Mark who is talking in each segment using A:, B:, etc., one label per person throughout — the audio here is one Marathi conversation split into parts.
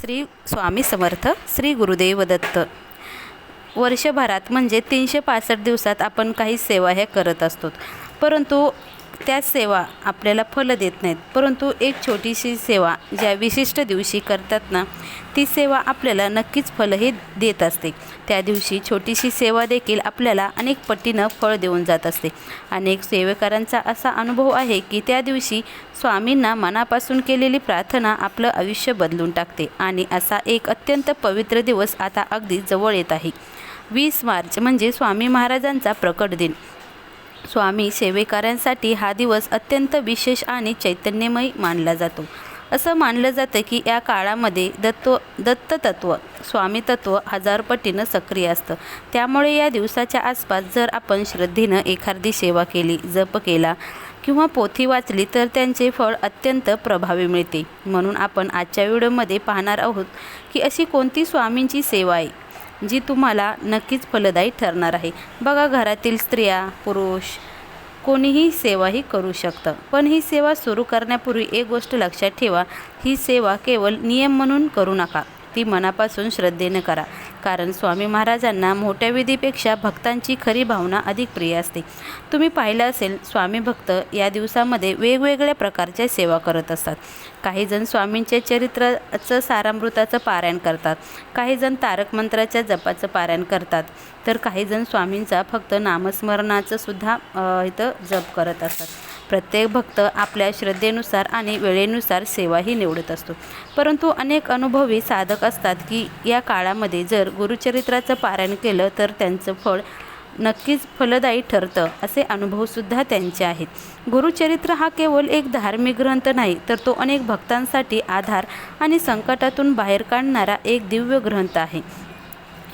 A: श्री स्वामी समर्थ. श्री गुरुदेव दत्त. वर्षभरात म्हणजे 365 दिवसात आपण काही सेवा ह्या करत असतो, परंतु त्या सेवा आपल्याला फल देत नाहीत. परंतु एक छोटीशी सेवा ज्या विशिष्ट दिवशी करतात ना, ती सेवा आपल्याला नक्कीच फलही देत असते. त्या दिवशी छोटीशी सेवा देखील आपल्याला अनेक पटीनं फळ देऊन जात असते. अनेक सेवेकरांचा असा अनुभव आहे की त्या दिवशी स्वामींना मनापासून केलेली प्रार्थना आपलं आयुष्य बदलून टाकते. आणि असा एक अत्यंत पवित्र दिवस आता अगदी जवळ येत आहे. 20 मार्च म्हणजे स्वामी महाराजांचा प्रकट दिन. स्वामी सेवेकरांसाठी हा दिवस अत्यंत विशेष आणि चैतन्यमय मानला जातो. असं मानलं जातं की या काळामध्ये दत्ततत्व, स्वामी तत्व 1000 पटीनं सक्रिय असतं. त्यामुळे या दिवसाच्या आसपास जर आपण श्रद्धेनं एखादी सेवा केली, जप केला किंवा पोथी वाचली तर त्यांचे फळ अत्यंत प्रभावी मिळते. म्हणून आपण आजच्या व्हिडिओमध्ये पाहणार आहोत की अशी कोणती स्वामींची सेवा आहे जी तुम्हाला नक्कीच फलदायी ठरणार आहे. बघा, घरातील स्त्रिया, पुरुष कोणीही सेवा ही करू शकतं. पण ही सेवा सुरू करण्यापूर्वी एक गोष्ट लक्षात ठेवा, ही सेवा केवळ नियम म्हणून करू नका, ती मनापासून श्रद्धेने करा. कारण स्वामी महाराजांना मोठ्या विधीपेक्षा भक्तांची खरी भावना अधिक प्रिय असते. तुम्ही पाहिलं असेल, स्वामी भक्त या दिवसामध्ये वेगवेगळ्या प्रकारच्या सेवा करत असतात. काही जण स्वामींच्या चरित्राचं सारामृताचं पारायण करतात, काही जण तारक मंत्राच्या जपाचं पारायण करतात, तर काही जण स्वामींचा फक्त नामस्मरणाचं सुद्धा इथं जप करत असतात. प्रत्येक भक्त आपल्या श्रद्धेनुसार आणि वेळेनुसार सेवाही निवडत असतो. परंतु अनेक अनुभवी साधक असतात की या काळामध्ये जर गुरुचरित्राचं पारायण केलं तर त्यांचं फळ नक्कीच फलदायी ठरतं, असे अनुभवसुद्धा त्यांचे आहेत. गुरुचरित्र हा केवळ एक धार्मिक ग्रंथ नाही, तर तो अनेक भक्तांसाठी आधार आणि संकटातून बाहेर काढणारा एक दिव्य ग्रंथ आहे.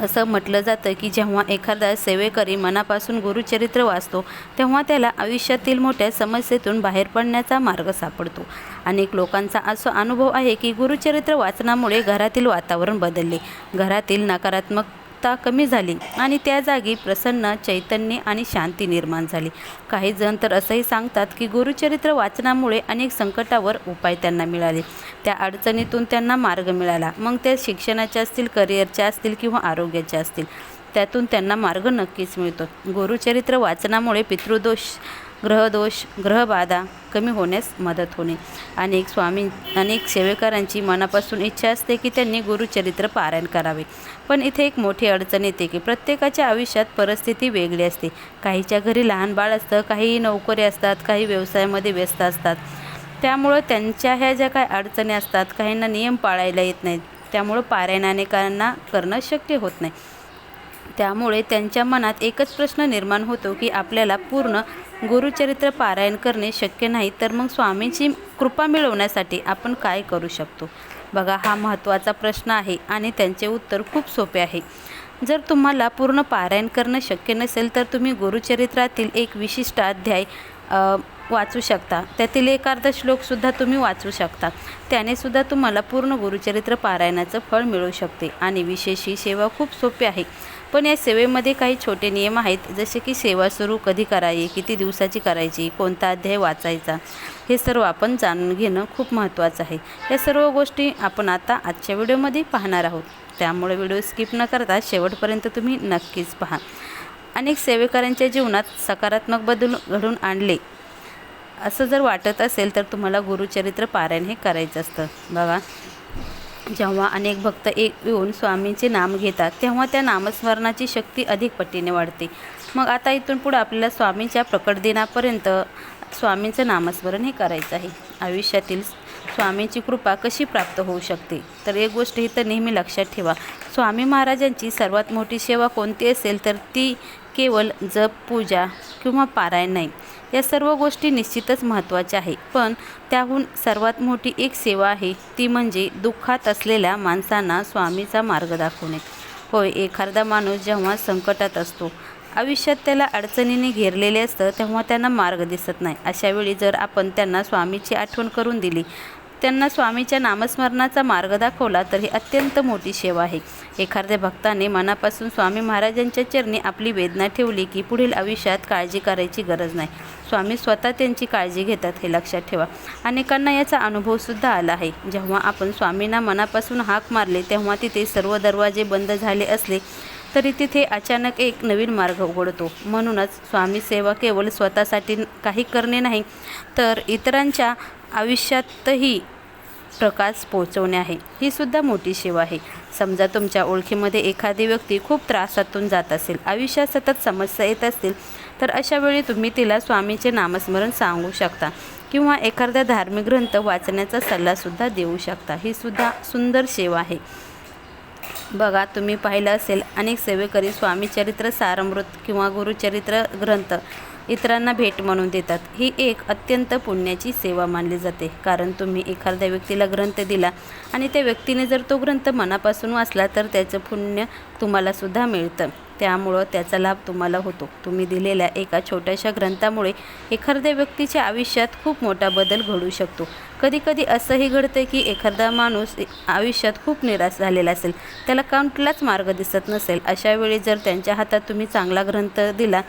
A: असं म्हटलं जातं की जेव्हा एखादा सेवेकरी मनापासून गुरुचरित्र वाचतो तेव्हा त्याला आयुष्यातील मोठ्या समस्येतून बाहेर पडण्याचा मार्ग सापडतो. अनेक लोकांचा असा अनुभव आहे की गुरुचरित्र वाचनामुळे घरातील वातावरण बदलले, घरातील नकारात्मकता कमी झाली आणि त्या जागी प्रसन्न, चैतन्य आणि शांती निर्माण झाली. काही जण तर असंही सांगतात की गुरुचरित्र वाचनामुळे अनेक संकटावर उपाय त्यांना मिळाले, त्या अडचणीतून त्यांना मार्ग मिळाला. मग त्या शिक्षणाच्या असतील, करिअरच्या असतील किंवा आरोग्याच्या असतील, त्यातून त्यांना मार्ग नक्कीच मिळतो. गुरुचरित्र वाचनामुळे पितृदोष, ग्रहदोष, ग्रहबाधा कमी होण्यास मदत होणे. अनेक सेवेकरांची मनापासून इच्छा असते की त्यांनी गुरुचरित्र पारायण करावे. पण इथे एक मोठी अडचण येते की प्रत्येकाच्या आयुष्यात परिस्थिती वेगळी असते. काहीच्या घरी लहान बाळ असतं, काही नोकरी असतात, काही व्यवसायामध्ये व्यस्त असतात. त्यामुळं त्यांच्या ह्या ज्या काही अडचणी असतात, काहींना नियम पाळायला येत नाहीत, त्यामुळं पारायणाने करणं शक्य होत नाही. त्यामुळे त्यांच्या मनात एकच प्रश्न निर्माण होतो की आपल्याला पूर्ण गुरुचरित्र पारायण करणे शक्य नाही, तर मग स्वामींची कृपा मिळवण्यासाठी आपण काय करू शकतो? बघा, हा महत्त्वाचा प्रश्न आहे आणि त्यांचे उत्तर खूप सोपे आहे. जर तुम्हाला पूर्ण पारायण करणं शक्य नसेल तर तुम्ही गुरुचरित्रातील एक विशिष्ट अध्याय वाचू शकता. त्यातील एखादा श्लोकसुद्धा तुम्ही वाचू शकता. त्यानेसुद्धा तुम्हाला पूर्ण गुरुचरित्र पारायणाचं फळ मिळू शकते. आणि विशेष ही सेवा खूप सोपी आहे, पण या सेवेमध्ये काही छोटे नियम आहेत, जसे की सेवा सुरू कधी करायची, किती दिवसाची करायची, कोणता अध्याय वाचायचा, हे सर्व आपण जाणून घेणं खूप महत्त्वाचं आहे. या सर्व गोष्टी आपण आता आजच्या व्हिडिओमध्ये पाहणार आहोत. त्यामुळे व्हिडिओ स्किप न करता शेवटपर्यंत तुम्ही नक्कीच पहा. अनेक सेवेकरांच्या जीवनात सकारात्मक बदल घडून आणले असं जर वाटत असेल तर तुम्हाला गुरुचरित्र पारायण हे करायचं असतं. बघा, जेव्हा अनेक भक्त येऊन स्वामींचे नाम घेतात तेव्हा त्या नामस्मरणाची शक्ती अधिक पटीने वाढते. मग आता इथून पुढे आपल्याला स्वामींच्या प्रकट दिनापर्यंत स्वामींचं नामस्मरण हे करायचं आहे. आयुष्यातील स्वामींची कृपा कशी प्राप्त होऊ शकते, तर एक गोष्ट इथं नेहमी लक्षात ठेवा, स्वामी महाराजांची सर्वात मोठी सेवा कोणती असेल तर ती केवळ जप, पूजा किंवा पारायण नाही. या सर्व गोष्टी निश्चितच महत्त्वाच्या आहे, पण त्याहून सर्वात मोठी एक सेवा आहे, ती म्हणजे दुःखात असलेल्या माणसांना स्वामीचा मार्ग दाखवणे. होय, एखादा माणूस जेव्हा संकटात असतो, आयुष्यात त्याला अडचणीने घेरलेले असतं, तेव्हा त्यांना मार्ग दिसत नाही. अशावेळी जर आपण त्यांना स्वामीची आठवण करून दिली त्यांना स्वामीच्या नामस्मरणाचा मार्ग दाखवला तर ही अत्यंत मोठी सेवा आहे. एखाद्या भक्ताने मनापासून स्वामी महाराजांच्या चरणी आपली वेदना ठेवली की पुढील आयुष्यात काळजी करायची गरज नाही. स्वामी स्वतः त्यांची काळजी घेतात, हे लक्षात ठेवा. अनेकांना याचा अनुभवसुद्धा आला आहे. जेव्हा आपण स्वामींना मनापासून हाक मारली तेव्हा तिथे सर्व दरवाजे बंद झाले असले तरी तिथे अचानक एक नवीन मार्ग उघडतो. म्हणूनच स्वामी सेवा केवळ स्वतःसाठी काही करणे नाही, तर इतरांच्या आयुष्यातही प्रकाश पोहोचवणे आहे. ही सुद्धा मोठी सेवा आहे. समजा तुमच्या ओळखीमध्ये एखादी व्यक्ती खूप त्रासातून जात असेल, आयुष्यात सतत समस्या येत असतील, तर अशा वेळी तुम्ही तिला स्वामीचे नामस्मरण सांगू शकता किंवा एखादा धार्मिक ग्रंथ वाचण्याचा सल्लासुद्धा देऊ शकता. ही सुद्धा सुंदर सेवा आहे. बघा, तुम्ही पाहिलं असेल अनेक सेवेकरी स्वामी चरित्र सारामृत किंवा गुरुचरित्र ग्रंथ इतरांना भेट म्हणून देतात. ही एक अत्यंत पुण्याची सेवा मानली जाते, कारण तुम्ही एखाद्या व्यक्तीला ग्रंथ दिला आणि त्या व्यक्तीने जर तो ग्रंथ मनापासून वाचला तर त्याचं पुण्य तुम्हालासुद्धा मिळतं. त्यामुळं त्याचा लाभ तुम्हाला होतो. तुम्ही दिलेल्या एका छोट्याशा ग्रंथामुळे एखाद्या व्यक्तीच्या आयुष्यात खूप मोठा बदल घडू शकतो. कधीकधी असंही घडतं की एखादा माणूस आयुष्यात खूप निराश झालेला असेल, त्याला कुठलाच मार्ग दिसत नसेल. अशा वेळी जर त्यांच्या हातात तुम्ही चांगला ग्रंथ दिला,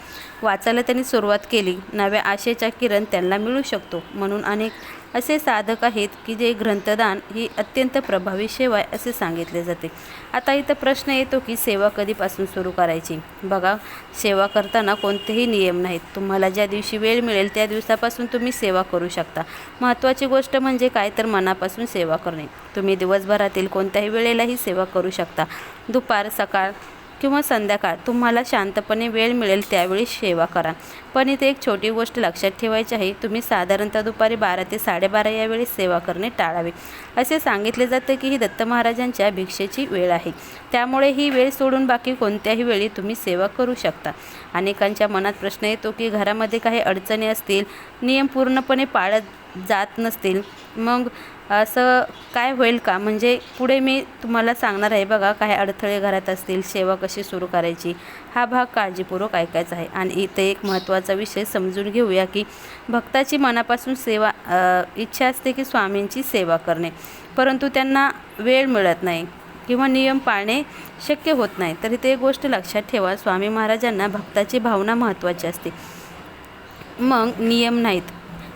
A: वाचायला त्यांनी सुरुवात केली, नव्या आशेचा किरण त्यांना मिळू शकतो. म्हणून अनेक असे साधक आहेत की जे ग्रंथदान ही अत्यंत प्रभावी सेवा आहे असे सांगितले जाते. आता इथं प्रश्न येतो की सेवा कधीपासून सुरू करायची. बघा, सेवा करताना कोणतेही नियम नाहीत. तुम्हाला ज्या दिवशी वेळ मिळेल त्या दिवसापासून तुम्ही सेवा करू शकता. महत्त्वाची गोष्ट म्हणजे काय, तर मनापासून सेवा करणे. तुम्ही दिवसभरातील कोणत्याही वेळेलाही सेवा करू शकता. दुपार, सकाळ किंवा संध्याकाळ, तुम्हाला शांतपणे वेळ मिळेल त्यावेळी सेवा करा. पण इथे एक छोटी गोष्ट लक्षात ठेवायची आहे. तुम्ही साधारणतः दुपारी 12 ते 12:30 यावेळी सेवा करणे टाळावे. असे सांगितले जाते की ही दत्त महाराजांच्या भिक्षेची वेळ आहे. त्यामुळे ही वेळ सोडून बाकी कोणत्याही वेळी तुम्ही सेवा करू शकता. अनेकांच्या मनात प्रश्न येतो की घरामध्ये काही अडचणी असतील, नियम पूर्णपणे पाळत जात नसतील, मग असं काय होईल का? म्हणजे पुढे मी तुम्हाला सांगणार आहे. बघा, काही अडथळे घरात असतील, सेवा कशी सुरू करायची, हा भाग काळजीपूर्वक ऐकायचा आहे. आणि इथे एक महत्त्वाचा विषय समजून घेऊया की भक्ताची मनापासून सेवा इच्छा असते की स्वामींची सेवा करणे, परंतु त्यांना वेळ मिळत नाही किंवा नियम पाळणे शक्य होत नाही. तर इथे एक गोष्ट लक्षात ठेवा, स्वामी महाराजांना भक्ताची भावना महत्त्वाची असते, मग नियम नाहीत.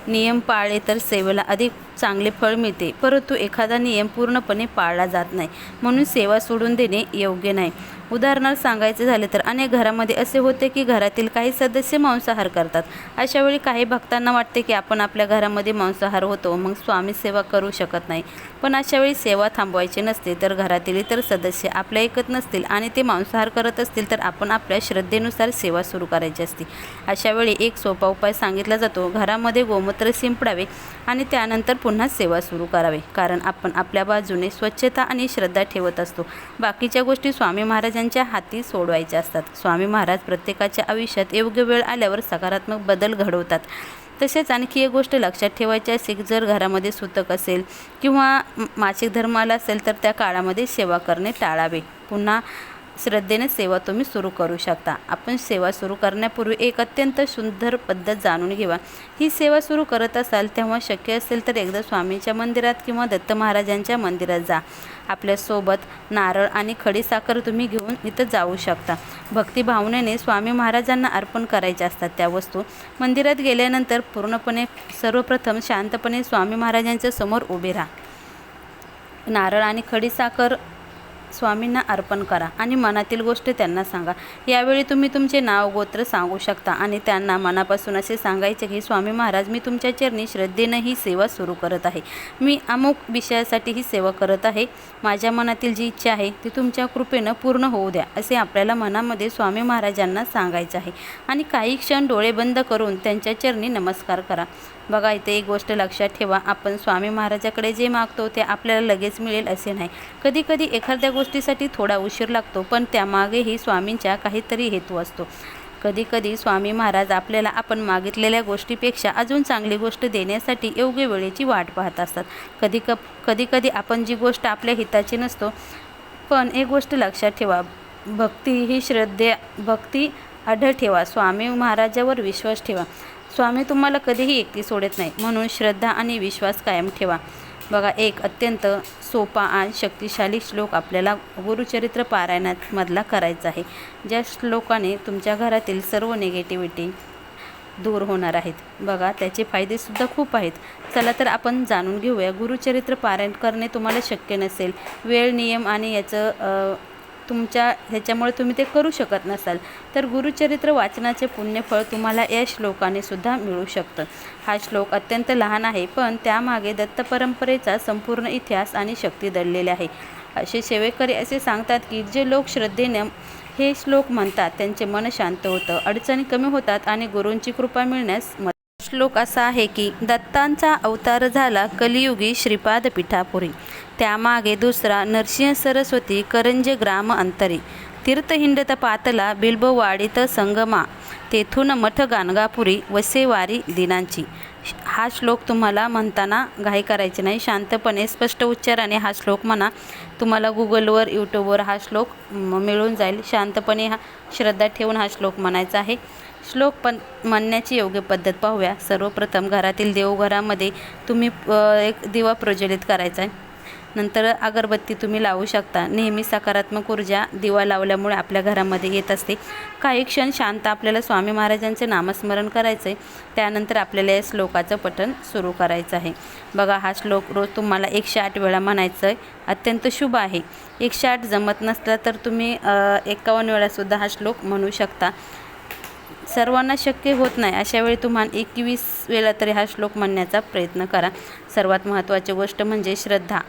A: नियम पाळले तर सेवेला अधिक चांगले फळ मिळते, परंतु एखादा नियम पूर्णपणे पाळला जात नाही म्हणून सेवा सोडून देणे योग्य नाही. उदाहरणार्थ सांगायचे झाले तर अनेक घरामध्ये असे होते की घरातील काही सदस्य मांसाहार करतात. अशा वेळी काही भक्तांना वाटते की आपण आपल्या घरामध्ये मांसाहार होतो, मग स्वामी सेवा करू शकत नाही. पण अशा वेळी सेवा थांबवायची नसते. तर घरातील इतर सदस्य आपल्या ऐकत नसतील आणि ते मांसाहार करत असतील तर आपण आपल्या श्रद्धेनुसार सेवा सुरू करायची असते. अशा वेळी एक सोपा उपाय सांगितला जातो. घरामध्ये गोमूत्र शिंपडावे आणि त्यानंतर पुन्हा सेवा सुरू करावे, कारण आपण आपल्या बाजूने स्वच्छता आणि श्रद्धा ठेवत असतो. बाकीच्या गोष्टी स्वामी महाराजांच्या हाती सोडवायच्या असतात. स्वामी महाराज प्रत्येकाच्या आयुष्यात योग्य वेळ आल्यावर सकारात्मक बदल घडवतात. तसेच आणखी एक गोष्ट लक्षात ठेवायची असेल, जर घरामध्ये सुतक असेल किंवा मासिक धर्माला असेल तर त्या काळामध्ये सेवा करणे टाळावे. पुन्हा श्रद्धेने सेवा तुम्ही सुरू करू शकता. आपण सेवा सुरू करण्यापूर्वी एक अत्यंत सुंदर पद्धत जाणून घ्यावा. ही सेवा सुरू करत असाल तेव्हा शक्य असेल तर एकदा स्वामींच्या मंदिरात किंवा दत्त महाराजांच्या मंदिरात जा. आपल्यासोबत नारळ आणि खडीसाखर तुम्ही घेऊन इथं जाऊ शकता. भक्तिभावनेने स्वामी महाराजांना अर्पण करायच्या असतात त्या वस्तू. मंदिरात गेल्यानंतर पूर्णपणे सर्वप्रथम शांतपणे स्वामी महाराजांच्या समोर उभे राहा. नारळ आणि खडीसाखर स्वामींना अर्पण करा आणि मनातील गोष्ट त्यांना सांगा. यावेळी तुम्ही तुमचे नाव, गोत्र सांगू शकता आणि त्यांना मनापासून असे सांगायचे की स्वामी महाराज, मी तुमच्या चरणी श्रद्धेनं ही सेवा सुरू करत आहे. मी अमुक विषयासाठी ही सेवा करत आहे. माझ्या मनातील जी इच्छा आहे ती तुमच्या कृपेनं पूर्ण होऊ द्या, असे आपल्याला मनामध्ये स्वामी महाराजांना सांगायचे आहे. आणि काही क्षण डोळे बंद करून त्यांच्या चरणी नमस्कार करा. बघा, इथे एक गोष्ट लक्षात ठेवा, आपण स्वामी महाराजाकडे जे मागतो ते आपल्याला लगेच मिळेल असे नाही. कधीकधी एखाद्या गोष्टीसाठी थोडा उशीर लागतो, पण त्यामागेही स्वामींचा काहीतरी हेतू असतो. कधीकधी स्वामी महाराज आपल्याला आपण मागितलेल्या गोष्टीपेक्षा अजून चांगली गोष्ट देण्यासाठी योग्य वेळेची वाट पाहत असतात. कधीकधी आपण जी गोष्ट आपल्या हिताची नसतो. पण एक गोष्ट लक्षात ठेवा, भक्ती अढळ ठेवा. स्वामी महाराजावर विश्वास ठेवा. स्वामी तुम्हाला कधीही एकटी सोडत नाही, म्हणून श्रद्धा आणि विश्वास कायम ठेवा. बघा, एक अत्यंत सोपा आणि शक्तिशाली श्लोक आपल्याला गुरुचरित्र पारायणामधला करायचा आहे. ज्या श्लोकाने तुमच्या घरातील सर्व निगेटिव्हिटी दूर होणार आहेत. बघा, त्याचे फायदेसुद्धा खूप आहेत. चला तर आपण जाणून घेऊया. गुरुचरित्र पारायण करणे तुम्हाला शक्य नसेल, वेळ, नियम आणि ह्याच्यामुळे तुम्ही ते करू शकत नसाल, तर गुरुचरित्र वाचनाचे पुण्यफळ तुम्हाला या श्लोकाने सुद्धा मिळू शकतं. हा श्लोक अत्यंत लहान आहे, पण त्यामागे दत्त परंपरेचा संपूर्ण इतिहास आणि शक्ती दडलेली आहे. असे सेवेकरी असे सांगतात की जे लोक श्रद्धेने हे श्लोक म्हणतात त्यांचे मन शांत होतं, अडचणी कमी होतात आणि गुरूंची कृपा मिळण्यास श्लोक असा आहे की दत्तांचा अवतार झाला कलियुगी श्रीपाद पिठापुरी, त्यामागे दुसरा नरसिंह सरस्वती करंजे ग्राम अंतरी, तीर्थहिंडत पातला बिल्बवाडीत संगमा, तेथून मठ गाणगापुरी वसे वारी दिनांची. हा श्लोक तुम्हाला म्हणताना घाई करायची नाही, शांतपणे स्पष्ट उच्चाराने हा श्लोक म्हणा. तुम्हाला गुगलवर, यूट्यूबवर हा श्लोक मिळून जाईल. शांतपणे श्रद्धा ठेवून हा श्लोक म्हणायचा आहे. श्लोक म्हणण्याची योग्य पद्धत पाहूया. सर्वप्रथम घरातील देवघरामध्ये तुम्ही एक दिवा प्रज्वलित करायचा आहे. नंतर अगरबत्ती तुम्ही लावू शकता. नेहमी सकारात्मक ऊर्जा दिवा लावल्यामुळे आपल्या घरामध्ये येत असते. काही क्षण शांत आपल्याला स्वामी महाराजांचे नामस्मरण करायचं आहे. त्यानंतर आपल्याला या श्लोकाचं पठण सुरू करायचं आहे. बघा, हा श्लोक रोज तुम्हाला 108 वेळा म्हणायचं आहे. अत्यंत शुभ आहे. 108 जमत नसला तर तुम्ही 51 वेळासुद्धा हा श्लोक म्हणू शकता. सर्वांना शक्य होत नाही अशा वेळी तुम्हाला 21 वेळा तरी हा श्लोक म्हणण्याचा प्रयत्न करा. सर्वात महत्त्वाची गोष्ट म्हणजे श्रद्धा.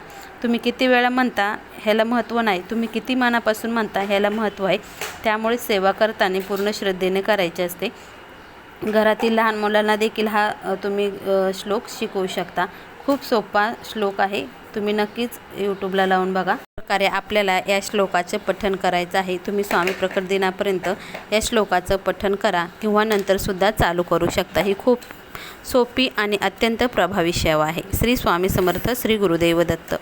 A: तुम्ही किती वेळा म्हणता ह्याला महत्त्व नाही, तुम्ही किती मनापासून म्हणता ह्याला महत्त्व आहे. त्यामुळे सेवा करताना पूर्ण श्रद्धेने करायची असते. घरातील लहान मुलांना देखील हा तुम्ही श्लोक शिकवू शकता. खूप सोपा श्लोक आहे. तुम्ही नक्कीच यूट्यूबला लावून बघा. प्रकारे आपल्याला या श्लोकाचे पठण करायचं आहे. तुम्ही स्वामी प्रकट दिनापर्यंत या श्लोकाचं पठण करा किंवा नंतरसुद्धा चालू करू शकता. ही खूप सोपी आणि अत्यंत प्रभावी सेवा आहे. श्री स्वामी समर्थ. श्री गुरुदेव दत्त.